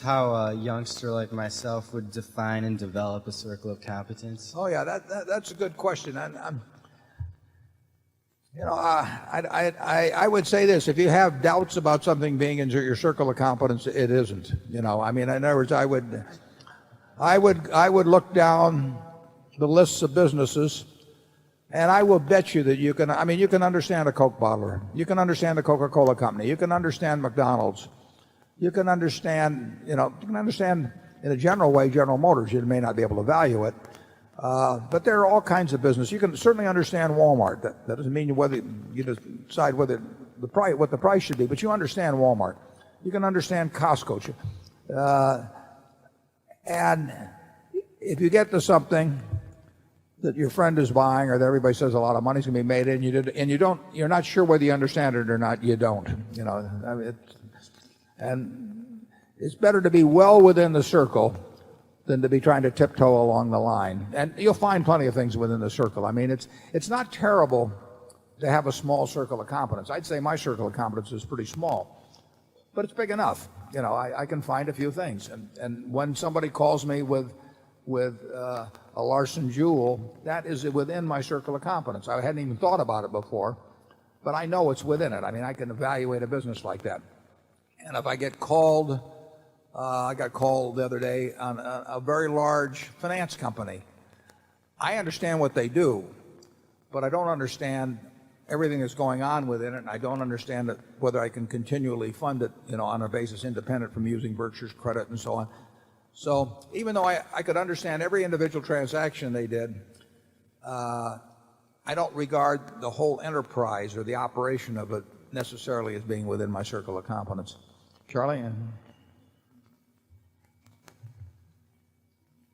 How a youngster like myself would define and develop a circle of competence? Oh yeah, that's a good question. And I would say this: if you have doubts about something being in your circle of competence, it isn't. I mean, in other words, I would look down the lists of businesses, and I will bet you that you can. I mean, you can understand a Coke bottler, you can understand the Coca-Cola company, you can understand McDonald's, you can understand in a general way General Motors. You may not be able to value it, but there are all kinds of business. You can certainly understand Walmart. That doesn't mean whether you decide whether the price, what the price should be, but you understand Walmart. You can understand Costco. And if you get to something that your friend is buying or that everybody says a lot of money's going to be made in, you're not sure whether you understand it or not, you don't. I mean, and it's better to be well within the circle than to be trying to tiptoe along the line. And you'll find plenty of things within the circle. I mean, it's not terrible to have a small circle of competence. I'd say my circle of competence is pretty small, but it's big enough. I can find a few things. And when somebody calls me with a Larson Jewel, that is within my circle of competence. I hadn't even thought about it before, but I know it's within it. I mean, I can evaluate a business like that. And if I get called, I got called the other day on a very large finance company. I understand what they do, but I don't understand everything that's going on within it, and I don't understand whether I can continually fund it, on a basis independent from using Berkshire's credit and so on. So even though I could understand every individual transaction they did, I don't regard the whole enterprise or the operation of it necessarily as being within my circle of competence. Charlie?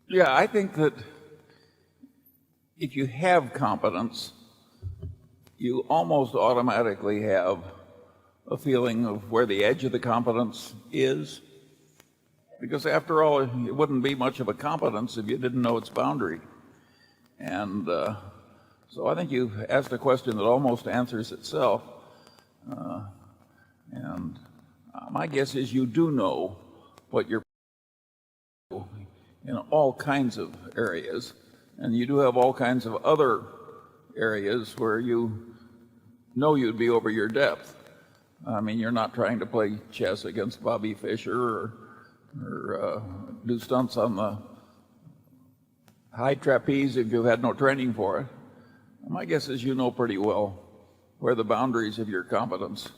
Yeah, I think that if you have competence, you almost automatically have a feeling of where the edge of the competence is. Because after all, it wouldn't be much of a competence if you didn't know its boundary. And so I think you've asked a question that almost answers itself. And my guess is you do know what you're in all kinds of areas. And you do have all kinds of other areas where you know you'd be over your depth. I mean, you're not trying to play chess against Bobby Fischer or do stunts on the high trapeze if you've had no training for it. My guess is you know pretty well where the boundaries of your competence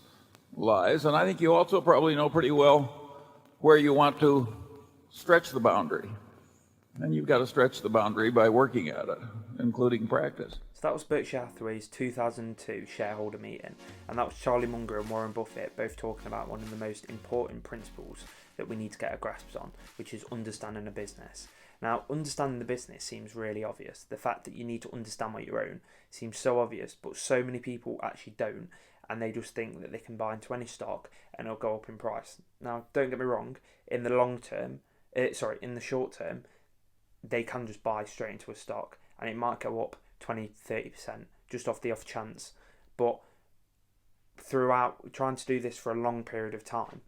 lies, and I think you also probably know pretty well where you want to stretch the boundary. And you've got to stretch the boundary by working at it, including practice. So that was Berkshire Hathaway's 2002 shareholder meeting, and that was Charlie Munger and Warren Buffett both talking about one of the most important principles that we need to get a grasp on, which is understanding a business. Now, understanding the business seems really obvious. The fact that you need to understand what you own seems so obvious, but so many people actually don't, and they just think that they can buy into any stock and it'll go up in price. Now, don't get me wrong, in the short term, they can just buy straight into a stock and it might go up 20-30% just off the off chance. But throughout trying to do this for a long period of time,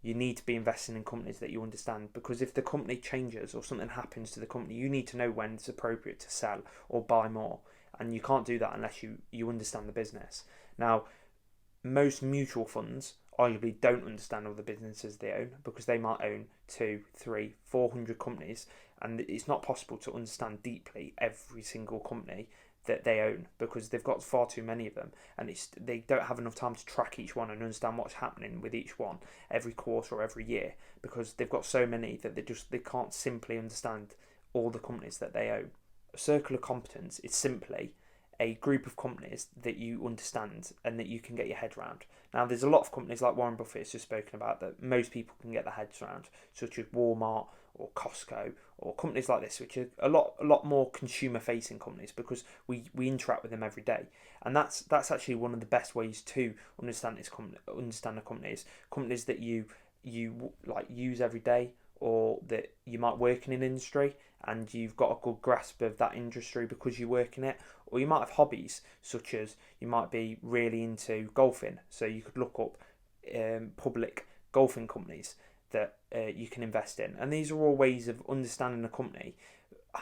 you need to be investing in companies that you understand, because if the company changes or something happens to the company, you need to know when it's appropriate to sell or buy more, and you can't do that unless you understand the business. Now, most mutual funds arguably don't understand all the businesses they own, because they might own 200, 300, 400 companies, and it's not possible to understand deeply every single company that they own, because they've got far too many of them, and they don't have enough time to track each one and understand what's happening with each one every quarter or every year, because they've got so many that they can't simply understand all the companies that they own. A circle of competence is simply a group of companies that you understand and that you can get your head around. Now, there's a lot of companies like Warren Buffett has just spoken about that most people can get their heads around, such as Walmart or Costco or companies like this, which are a lot more consumer-facing companies, because we interact with them every day, and that's actually one of the best ways to understand a company is companies that you like use every day, or that you might work in an industry and you've got a good grasp of that industry because you work in it, or you might have hobbies, such as you might be really into golfing, so you could look up public golfing companies that you can invest in. And these are all ways of understanding a company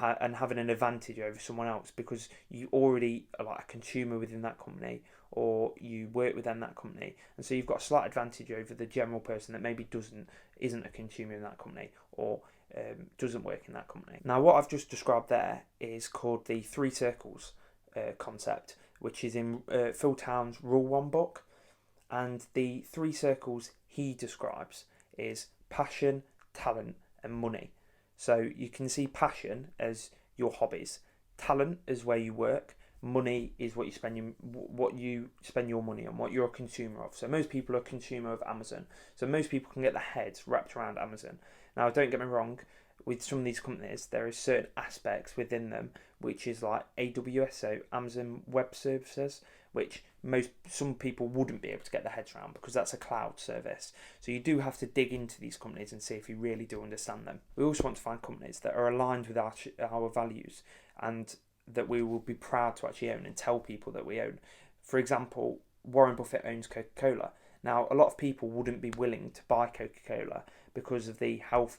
and having an advantage over someone else, because you already are like a consumer within that company, or you work within that company, and so you've got a slight advantage over the general person that maybe isn't a consumer in that company, or doesn't work in that company. Now, what I've just described there is called the 3 circles concept, which is in Phil Town's Rule 1 book. And the 3 circles he describes is passion, talent, and money. So you can see passion as your hobbies, talent is where you work, money is what you spend your money on, what you're a consumer of. So most people are a consumer of Amazon. So most people can get their heads wrapped around Amazon. Now, don't get me wrong, with some of these companies, there is certain aspects within them which is like AWS, so Amazon Web Services, which some people wouldn't be able to get their heads around, because that's a cloud service. So you do have to dig into these companies and see if you really do understand them. We also want to find companies that are aligned with our values, and that we will be proud to actually own and tell people that we own. For example, Warren Buffett owns Coca-Cola. Now, a lot of people wouldn't be willing to buy Coca-Cola because of the health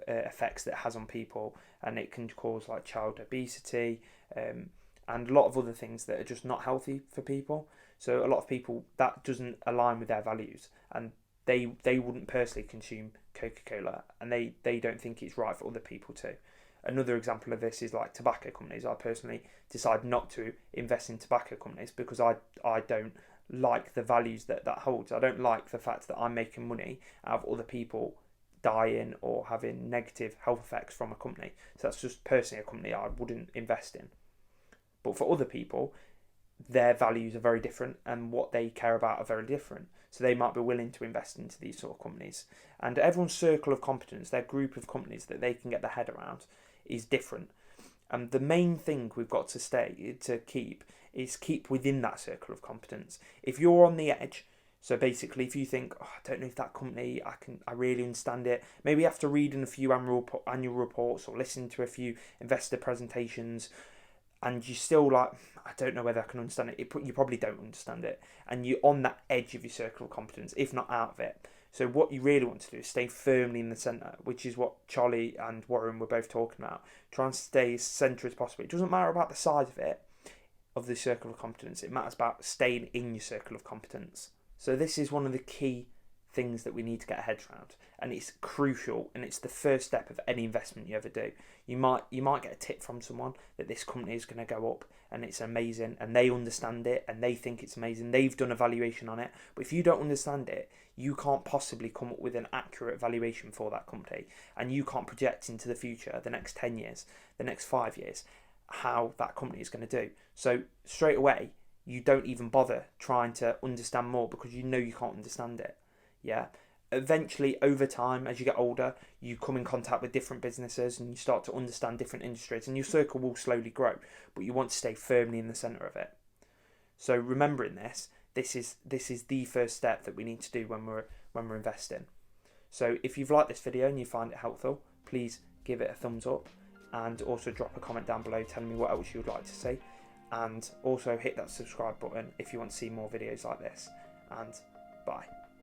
effects that it has on people, and it can cause like child obesity, and a lot of other things that are just not healthy for people. So a lot of people, that doesn't align with their values, and they wouldn't personally consume Coca-Cola, and they don't think it's right for other people to. Another example of this is like tobacco companies. I personally decide not to invest in tobacco companies because I don't like the values that holds. I don't like the fact that I'm making money out of other people dying or having negative health effects from a company. So that's just personally a company I wouldn't invest in. But for other people, their values are very different, and what they care about are very different. So they might be willing to invest into these sort of companies. And everyone's circle of competence, their group of companies that they can get their head around, is different. And the main thing we've got to keep within that circle of competence. If you're on the edge, so basically, if you think, I don't know if that company, I really understand it. Maybe you have to read in a few annual reports or listen to a few investor presentations, and you're still like, I don't know whether I can understand it. You probably don't understand it, and you're on that edge of your circle of competence, if not out of it. So what you really want to do is stay firmly in the centre, which is what Charlie and Warren were both talking about. Try and stay as centre as possible. It doesn't matter about the size of it, of the circle of competence. It matters about staying in your circle of competence. So this is one of the key things that we need to get our heads around, and it's crucial, and it's the first step of any investment you ever do. You might get a tip from someone that this company is going to go up and it's amazing, and they understand it and they think it's amazing. They've done a valuation on it, but if you don't understand it, you can't possibly come up with an accurate valuation for that company, and you can't project into the future, the next 10 years, the next 5 years, how that company is going to do. So straight away, you don't even bother trying to understand more, because you know you can't understand it. Yeah. Eventually, over time, as you get older, you come in contact with different businesses and you start to understand different industries, and your circle will slowly grow, but you want to stay firmly in the centre of it. So remembering this is the first step that we need to do when we're investing. So if you've liked this video and you find it helpful, please give it a thumbs up, and also drop a comment down below telling me what else you would like to see. And also hit that subscribe button if you want to see more videos like this. And bye.